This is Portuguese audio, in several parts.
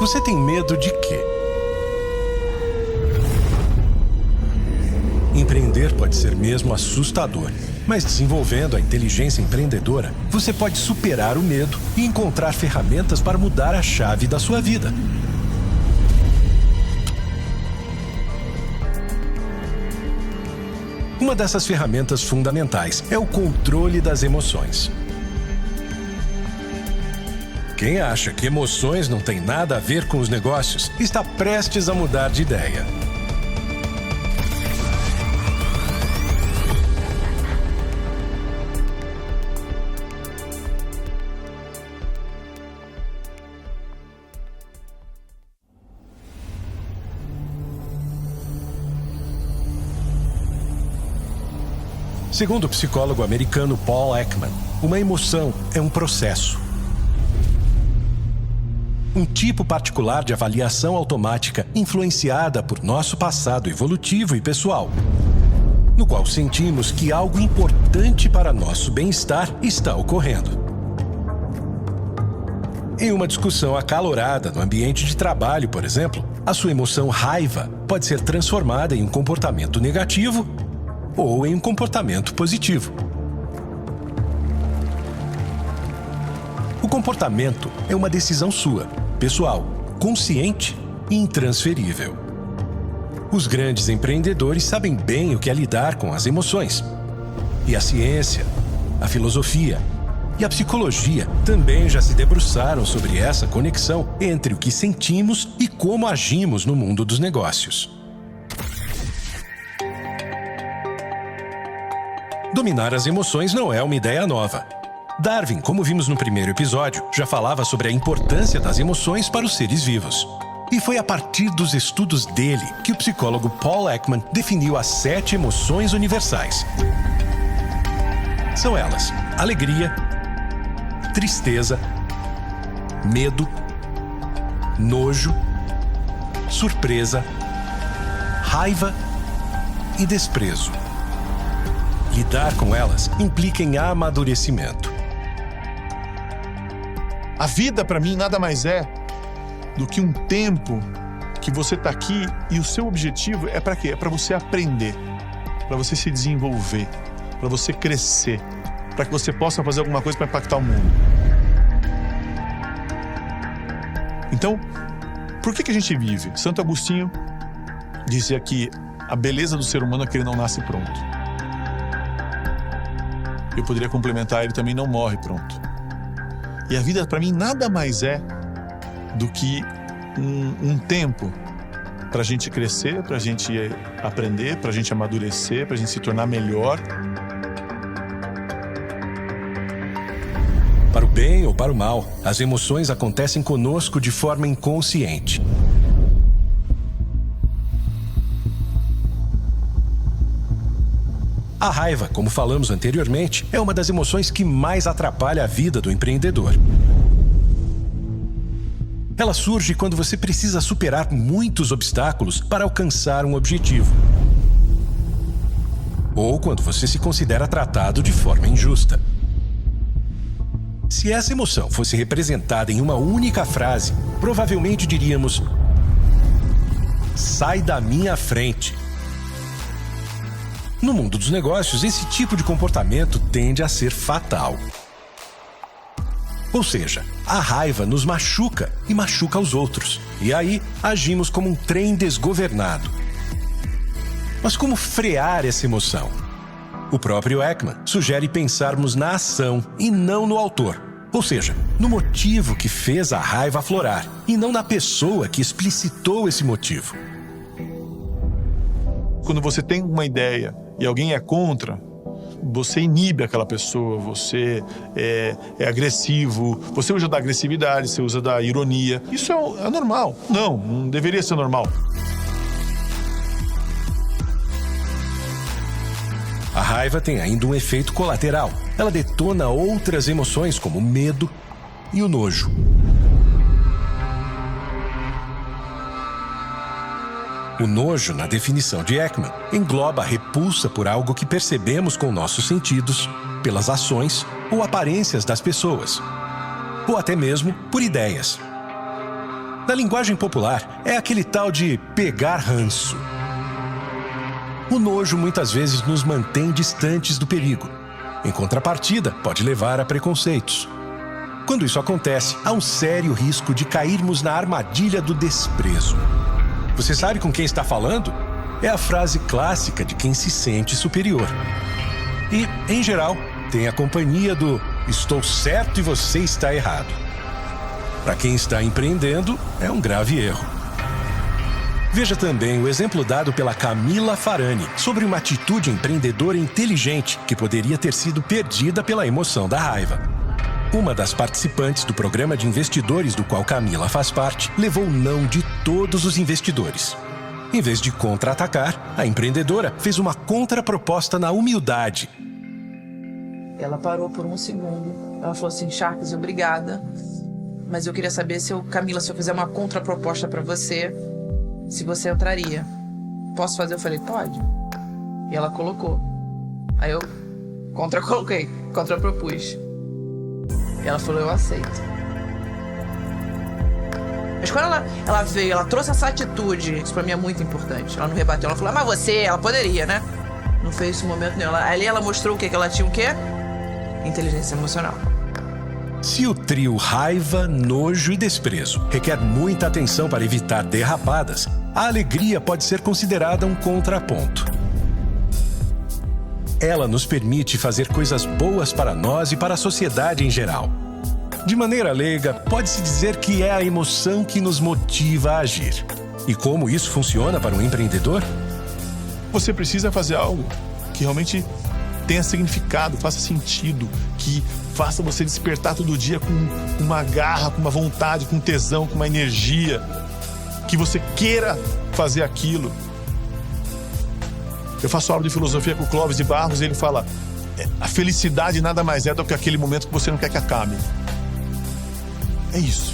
Você tem medo de quê? Empreender pode ser mesmo assustador, mas desenvolvendo a inteligência empreendedora, você pode superar o medo e encontrar ferramentas para mudar a chave da sua vida. Uma dessas ferramentas fundamentais é o controle das emoções. Quem acha que emoções não têm nada a ver com os negócios está prestes a mudar de ideia. Segundo o psicólogo americano Paul Ekman, uma emoção é um processo. Um tipo particular de avaliação automática influenciada por nosso passado evolutivo e pessoal, no qual sentimos que algo importante para nosso bem-estar está ocorrendo. Em uma discussão acalorada no ambiente de trabalho, por exemplo, a sua emoção raiva pode ser transformada em um comportamento negativo ou em um comportamento positivo. O comportamento é uma decisão sua, pessoal, consciente e intransferível. Os grandes empreendedores sabem bem o que é lidar com as emoções. E a ciência, a filosofia e a psicologia também já se debruçaram sobre essa conexão entre o que sentimos e como agimos no mundo dos negócios. Dominar as emoções não é uma ideia nova. Darwin, como vimos no primeiro episódio, já falava sobre a importância das emoções para os seres vivos. E foi a partir dos estudos dele que o psicólogo Paul Ekman definiu as 7 emoções universais. São elas: alegria, tristeza, medo, nojo, surpresa, raiva e desprezo. Lidar com elas implica em amadurecimento. A vida, para mim, nada mais é do que um tempo que você está aqui e o seu objetivo é para quê? É para você aprender, para você se desenvolver, para você crescer, para que você possa fazer alguma coisa para impactar o mundo. Então, por que a gente vive? Santo Agostinho dizia que a beleza do ser humano é que ele não nasce pronto. Eu poderia complementar, ele também não morre pronto. E a vida, para mim, nada mais é do que um tempo para a gente crescer, para a gente aprender, para a gente amadurecer, para a gente se tornar melhor. Para o bem ou para o mal, as emoções acontecem conosco de forma inconsciente. A raiva, como falamos anteriormente, é uma das emoções que mais atrapalha a vida do empreendedor. Ela surge quando você precisa superar muitos obstáculos para alcançar um objetivo. Ou quando você se considera tratado de forma injusta. Se essa emoção fosse representada em uma única frase, provavelmente diríamos: sai da minha frente. No mundo dos negócios, esse tipo de comportamento tende a ser fatal. Ou seja, a raiva nos machuca e machuca os outros. E aí, agimos como um trem desgovernado. Mas como frear essa emoção? O próprio Ekman sugere pensarmos na ação e não no autor. Ou seja, no motivo que fez a raiva aflorar, e não na pessoa que explicitou esse motivo. Quando você tem uma ideia e alguém é contra, você inibe aquela pessoa, você é agressivo, você usa da agressividade, você usa da ironia. Isso é normal. Não deveria ser normal. A raiva tem ainda um efeito colateral. Ela detona outras emoções como o medo e o nojo. O nojo, na definição de Ekman, engloba a repulsa por algo que percebemos com nossos sentidos, pelas ações ou aparências das pessoas, ou até mesmo por ideias. Na linguagem popular, é aquele tal de pegar ranço. O nojo muitas vezes nos mantém distantes do perigo. Em contrapartida, pode levar a preconceitos. Quando isso acontece, há um sério risco de cairmos na armadilha do desprezo. Você sabe com quem está falando? É a frase clássica de quem se sente superior. E, em geral, tem a companhia do "estou certo e você está errado". Para quem está empreendendo, é um grave erro. Veja também o exemplo dado pela Camila Farani sobre uma atitude empreendedora inteligente que poderia ter sido perdida pela emoção da raiva. Uma das participantes do programa de investidores do qual Camila faz parte levou o não de todos os investidores. Em vez de contra-atacar, a empreendedora fez uma contraproposta na humildade. Ela parou por um segundo. Ela falou assim: Sharks, obrigada. Mas eu queria saber Camila, se eu fizer uma contraproposta para você, se você entraria. Posso fazer? Eu falei, pode. E ela colocou. Aí eu contrapropus. E ela falou, eu aceito. Mas quando ela veio, ela trouxe essa atitude, isso pra mim é muito importante. Ela não rebateu, ela falou, mas você, ela poderia, né? Não fez esse momento nenhum. Ali ela mostrou o quê? Que ela tinha o quê? Inteligência emocional. Se o trio raiva, nojo e desprezo requer muita atenção para evitar derrapadas, a alegria pode ser considerada um contraponto. Ela nos permite fazer coisas boas para nós e para a sociedade em geral. De maneira leiga, pode-se dizer que é a emoção que nos motiva a agir. E como isso funciona para um empreendedor? Você precisa fazer algo que realmente tenha significado, faça sentido, que faça você despertar todo dia com uma garra, com uma vontade, com tesão, com uma energia, que você queira fazer aquilo. Eu faço aula de filosofia com o Clóvis de Barros e ele fala: a felicidade nada mais é do que aquele momento que você não quer que acabe. É isso.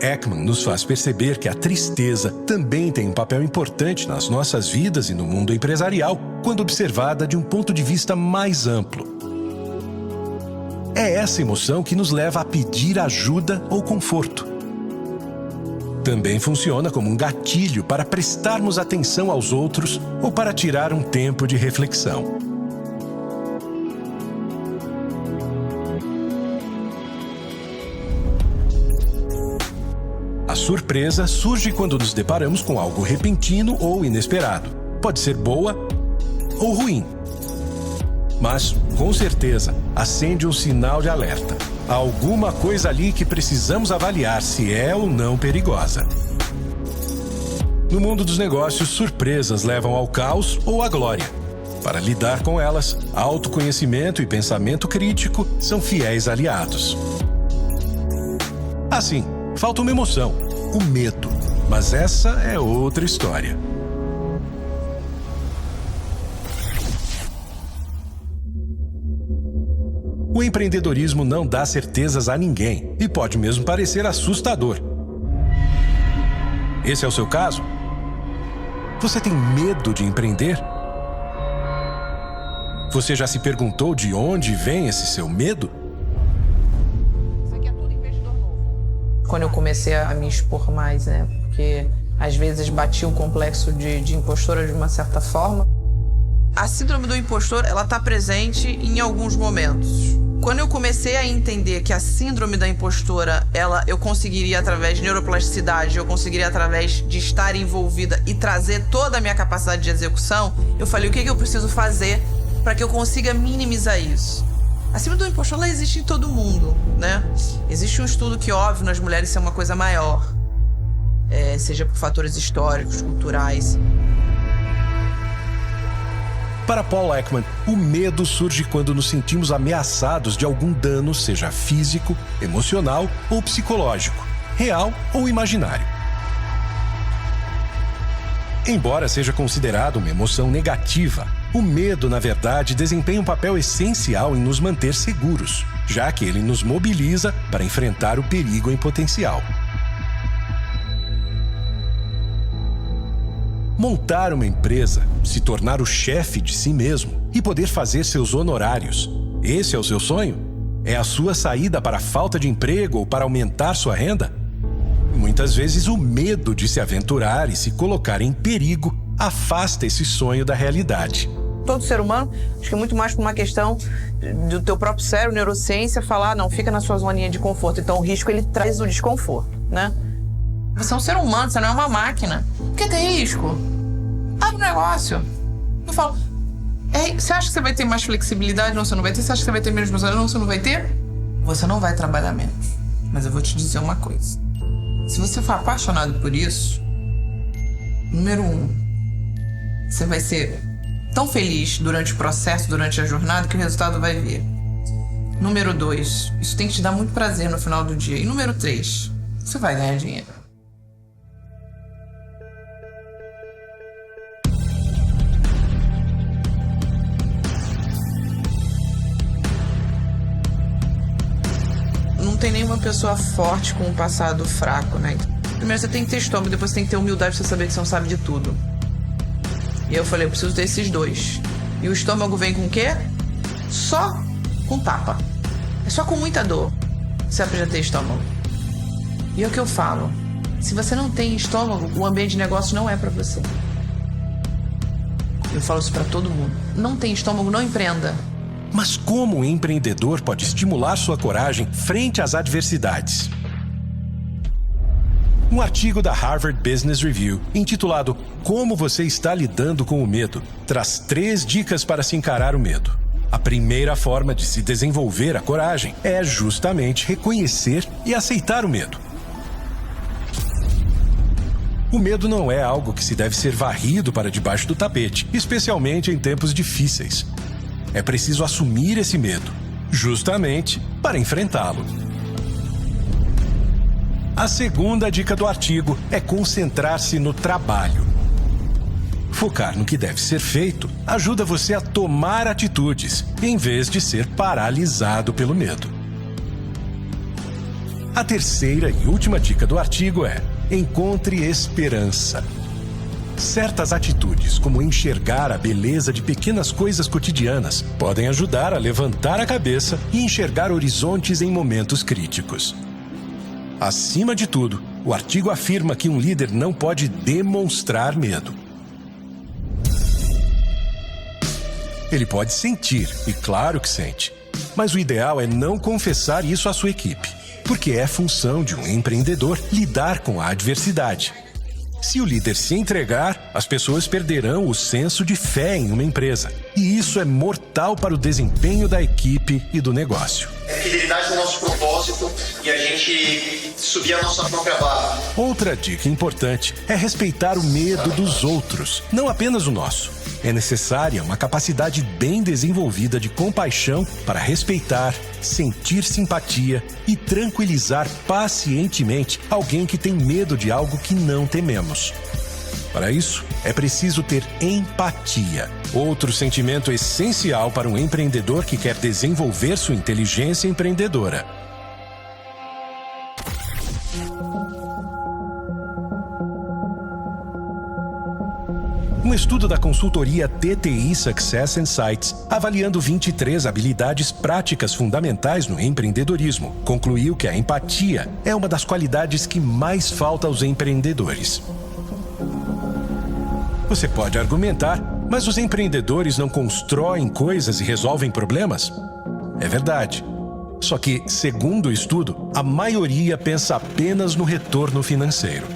Ekman nos faz perceber que a tristeza também tem um papel importante nas nossas vidas e no mundo empresarial, quando observada de um ponto de vista mais amplo. É essa emoção que nos leva a pedir ajuda ou conforto. Também funciona como um gatilho para prestarmos atenção aos outros ou para tirar um tempo de reflexão. A surpresa surge quando nos deparamos com algo repentino ou inesperado. Pode ser boa ou ruim. Mas, com certeza, acende um sinal de alerta. Há alguma coisa ali que precisamos avaliar se é ou não perigosa. No mundo dos negócios, surpresas levam ao caos ou à glória. Para lidar com elas, autoconhecimento e pensamento crítico são fiéis aliados. Assim, falta uma emoção, o medo. Mas essa é outra história. O empreendedorismo não dá certezas a ninguém e pode mesmo parecer assustador. Esse é o seu caso? Você tem medo de empreender? Você já se perguntou de onde vem esse seu medo? Quando eu comecei a me expor mais, né? Porque às vezes batia o complexo de impostora de uma certa forma. A síndrome do impostor, ela tá presente em alguns momentos. Quando eu comecei a entender que a síndrome da impostora, eu conseguiria através de neuroplasticidade, eu conseguiria através de estar envolvida e trazer toda a minha capacidade de execução, eu falei, o que eu preciso fazer para que eu consiga minimizar isso? A síndrome do impostor, ela existe em todo mundo, né? Existe um estudo que, óbvio, nas mulheres isso é uma coisa maior. Seja por fatores históricos, culturais. Para Paul Ekman, o medo surge quando nos sentimos ameaçados de algum dano, seja físico, emocional ou psicológico, real ou imaginário. Embora seja considerado uma emoção negativa, O medo, na verdade, desempenha um papel essencial em nos manter seguros, já que ele nos mobiliza para enfrentar o perigo em potencial. Montar uma empresa, se tornar o chefe de si mesmo e poder fazer seus honorários. Esse é o seu sonho? É a sua saída para a falta de emprego ou para aumentar sua renda? Muitas vezes o medo de se aventurar e se colocar em perigo afasta esse sonho da realidade. Todo ser humano, acho que é muito mais por uma questão do teu próprio cérebro, neurociência, falar, não, fica na sua zoninha de conforto. Então o risco, ele traz o desconforto, né? Você é um ser humano, você não é uma máquina. Por que tem risco? Abre um negócio. Eu falo, você acha que você vai ter mais flexibilidade? Não, você não vai ter. Você acha que você vai ter menos responsabilidade? Não, você não vai ter. Você não vai trabalhar menos. Mas eu vou te dizer uma coisa. Se você for apaixonado por isso, número 1, você vai ser tão feliz durante o processo, durante a jornada, que o resultado vai vir. Número 2, isso tem que te dar muito prazer no final do dia. E número 3, você vai ganhar dinheiro. Não tem nenhuma pessoa forte com um passado fraco, né? Primeiro você tem que ter estômago, depois você tem que ter humildade pra você saber que você não sabe de tudo. E eu falei, eu preciso desses 2. E o estômago vem com o quê? Só com tapa. É só com muita dor que você aprende a ter estômago. E é o que eu falo. Se você não tem estômago, o ambiente de negócio não é pra você. Eu falo isso pra todo mundo. Não tem estômago, não empreenda. Mas como o empreendedor pode estimular sua coragem frente às adversidades? Um artigo da Harvard Business Review, intitulado Como você está lidando com o medo, traz 3 dicas para se encarar o medo. A primeira forma de se desenvolver a coragem é justamente reconhecer e aceitar o medo. O medo não é algo que se deve ser varrido para debaixo do tapete, especialmente em tempos difíceis. É preciso assumir esse medo, justamente para enfrentá-lo. A segunda dica do artigo é concentrar-se no trabalho. Focar no que deve ser feito ajuda você a tomar atitudes, em vez de ser paralisado pelo medo. A terceira e última dica do artigo é: encontre esperança. Certas atitudes, como enxergar a beleza de pequenas coisas cotidianas, podem ajudar a levantar a cabeça e enxergar horizontes em momentos críticos. Acima de tudo, o artigo afirma que um líder não pode demonstrar medo. Ele pode sentir, e claro que sente, mas o ideal é não confessar isso à sua equipe, porque é função de um empreendedor lidar com a adversidade. Se o líder se entregar, as pessoas perderão o senso de fé em uma empresa. E isso é mortal para o desempenho da equipe e do negócio. É fidelidade no nosso propósito e a gente subir a nossa própria barra. Outra dica importante é respeitar o medo dos outros, não apenas o nosso. É necessária uma capacidade bem desenvolvida de compaixão para respeitar, sentir simpatia e tranquilizar pacientemente alguém que tem medo de algo que não tememos. Para isso, é preciso ter empatia, outro sentimento essencial para um empreendedor que quer desenvolver sua inteligência empreendedora. Um estudo da consultoria TTI Success Insights, avaliando 23 habilidades práticas fundamentais no empreendedorismo, concluiu que a empatia é uma das qualidades que mais falta aos empreendedores. Você pode argumentar, mas os empreendedores não constroem coisas e resolvem problemas? É verdade. Só que, segundo o estudo, a maioria pensa apenas no retorno financeiro.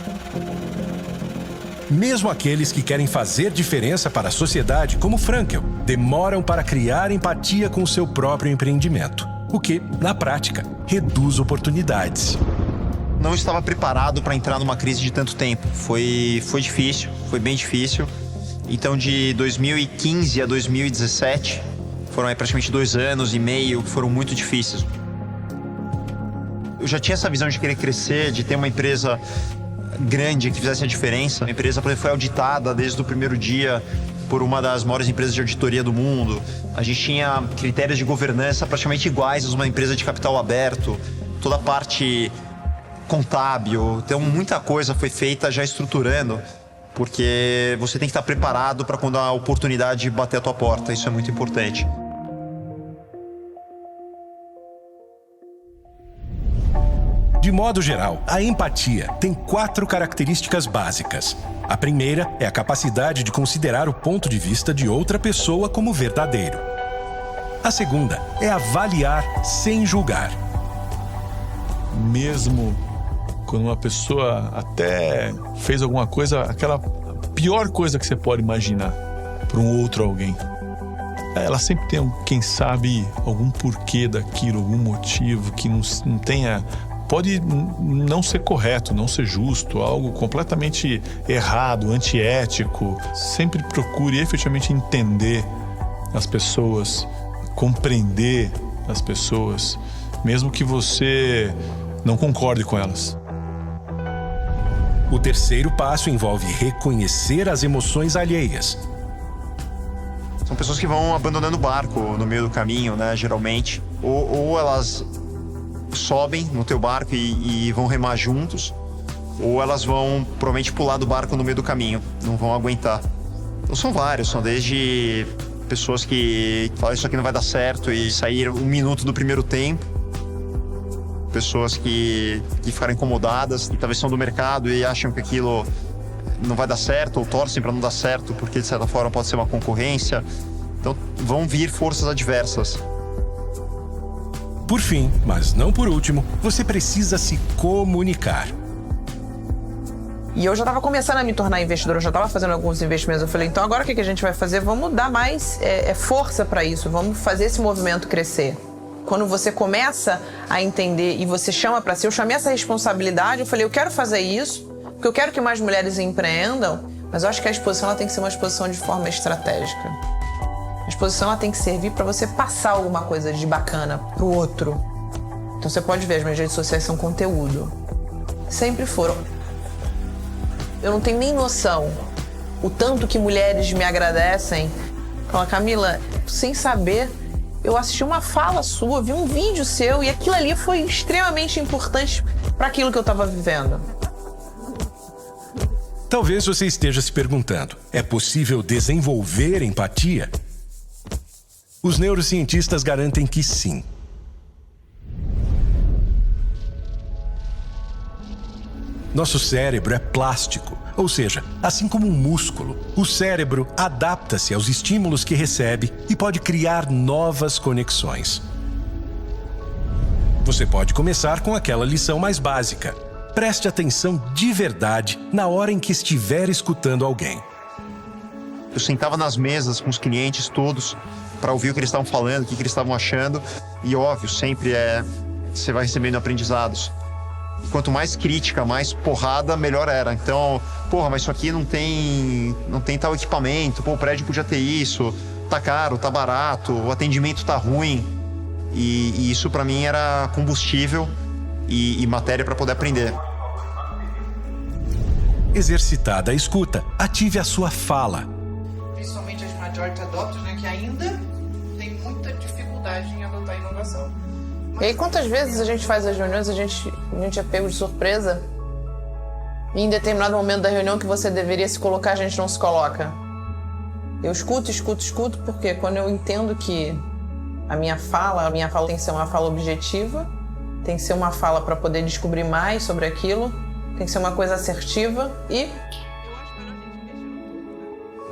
Mesmo aqueles que querem fazer diferença para a sociedade, como Frankel, demoram para criar empatia com o seu próprio empreendimento, o que, na prática, reduz oportunidades. Não estava preparado para entrar numa crise de tanto tempo. Foi difícil, foi bem difícil. Então, de 2015 a 2017, foram aí praticamente 2 anos e meio que foram muito difíceis. Eu já tinha essa visão de querer crescer, de ter uma empresa grande que fizesse a diferença. A empresa foi auditada desde o primeiro dia, por uma das maiores empresas de auditoria do mundo. A gente tinha critérios de governança praticamente iguais a uma empresa de capital aberto. Toda a parte contábil. Então, muita coisa foi feita já estruturando, porque você tem que estar preparado para quando a oportunidade bater a tua porta. Isso é muito importante. De modo geral, a empatia tem 4 características básicas. A primeira é a capacidade de considerar o ponto de vista de outra pessoa como verdadeiro. A segunda é avaliar sem julgar. Mesmo quando uma pessoa até fez alguma coisa, aquela pior coisa que você pode imaginar para um outro alguém, ela sempre tem, quem sabe, algum porquê daquilo, algum motivo que não tenha... Pode não ser correto, não ser justo, algo completamente errado, antiético. Sempre procure efetivamente entender as pessoas, compreender as pessoas, mesmo que você não concorde com elas. O terceiro passo envolve reconhecer as emoções alheias. São pessoas que vão abandonando o barco no meio do caminho, né, geralmente. Ou elas sobem no teu barco e vão remar juntos, ou elas vão provavelmente pular do barco no meio do caminho, não vão aguentar. Então são vários, são desde pessoas que falam isso aqui não vai dar certo e saíram 1 minuto do primeiro tempo, pessoas que ficaram incomodadas, que talvez são do mercado e acham que aquilo não vai dar certo, ou torcem para não dar certo porque de certa forma pode ser uma concorrência. Então vão vir forças adversas. Por fim, mas não por último, você precisa se comunicar. E eu já estava começando a me tornar investidora, eu já estava fazendo alguns investimentos. Eu falei, então agora o que a gente vai fazer? Vamos dar mais força para isso, vamos fazer esse movimento crescer. Quando você começa a entender e você chama para si, eu chamei essa responsabilidade, eu falei, eu quero fazer isso, porque eu quero que mais mulheres empreendam, mas eu acho que a exposição ela tem que ser uma exposição de forma estratégica. A exposição ela tem que servir para você passar alguma coisa de bacana pro outro. Então você pode ver, as minhas redes sociais são conteúdo. Sempre foram. Eu não tenho nem noção o tanto que mulheres me agradecem. Fala, Camila, sem saber, eu assisti uma fala sua, vi um vídeo seu e aquilo ali foi extremamente importante para aquilo que eu estava vivendo. Talvez você esteja se perguntando, é possível desenvolver empatia? Os neurocientistas garantem que sim. Nosso cérebro é plástico, ou seja, assim como um músculo, o cérebro adapta-se aos estímulos que recebe e pode criar novas conexões. Você pode começar com aquela lição mais básica. Preste atenção de verdade na hora em que estiver escutando alguém. Eu sentava nas mesas com os clientes todos para ouvir o que eles estavam falando, o que eles estavam achando. E óbvio, sempre você vai recebendo aprendizados. Quanto mais crítica, mais porrada, melhor era. Então, porra, mas isso aqui não tem tal equipamento, pô, o prédio podia ter isso, tá caro, tá barato, o atendimento tá ruim. E isso para mim era combustível e matéria para poder aprender. Exercitada a escuta, ative a sua fala. Principalmente as majority adopters, né, que ainda tem muita dificuldade em adotar a inovação. E aí, quantas vezes a gente faz as reuniões, a gente é pego de surpresa e em determinado momento da reunião que você deveria se colocar, a gente não se coloca. Eu escuto, porque quando eu entendo que a minha fala tem que ser uma fala objetiva, tem que ser uma fala para poder descobrir mais sobre aquilo, tem que ser uma coisa assertiva e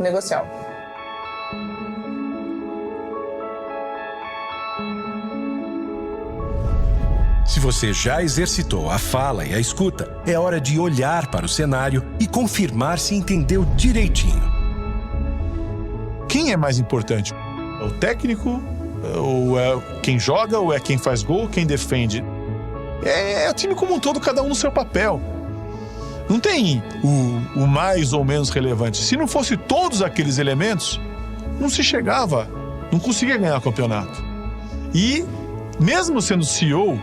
negocial. Se você já exercitou a fala e a escuta, é hora de olhar para o cenário e confirmar se entendeu direitinho. Quem é mais importante? É o técnico? Ou é quem joga? Ou é quem faz gol? Quem defende? É o time como um todo, cada um no seu papel. Não tem o mais ou menos relevante. Se não fosse todos aqueles elementos, não se chegava, não conseguia ganhar o campeonato. E, mesmo sendo CEO,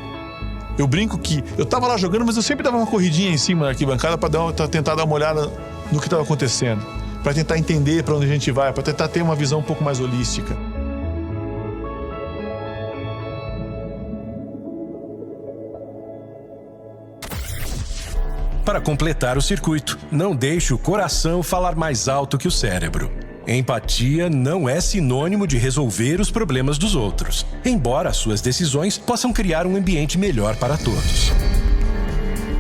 eu brinco que eu tava lá jogando, mas eu sempre dava uma corridinha em cima da arquibancada para tentar dar uma olhada no que estava acontecendo. para tentar entender para onde a gente vai, para tentar ter uma visão um pouco mais holística. Para completar o circuito, não deixe o coração falar mais alto que o cérebro. Empatia não é sinônimo de resolver os problemas dos outros, embora suas decisões possam criar um ambiente melhor para todos.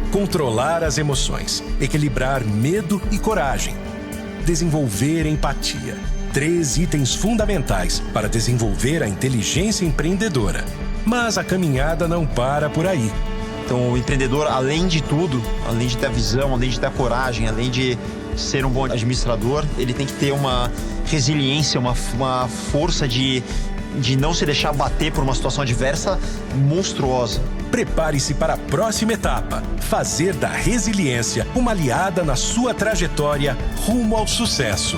Controlar as emoções, equilibrar medo e coragem, desenvolver empatia. 3 itens fundamentais para desenvolver a inteligência empreendedora. Mas a caminhada não para por aí. Então, o empreendedor, além de tudo, além de ter a visão, além de ter a coragem, além de ser um bom administrador, ele tem que ter uma resiliência, uma força de não se deixar bater por uma situação adversa monstruosa. Prepare-se para a próxima etapa, fazer da resiliência uma aliada na sua trajetória rumo ao sucesso.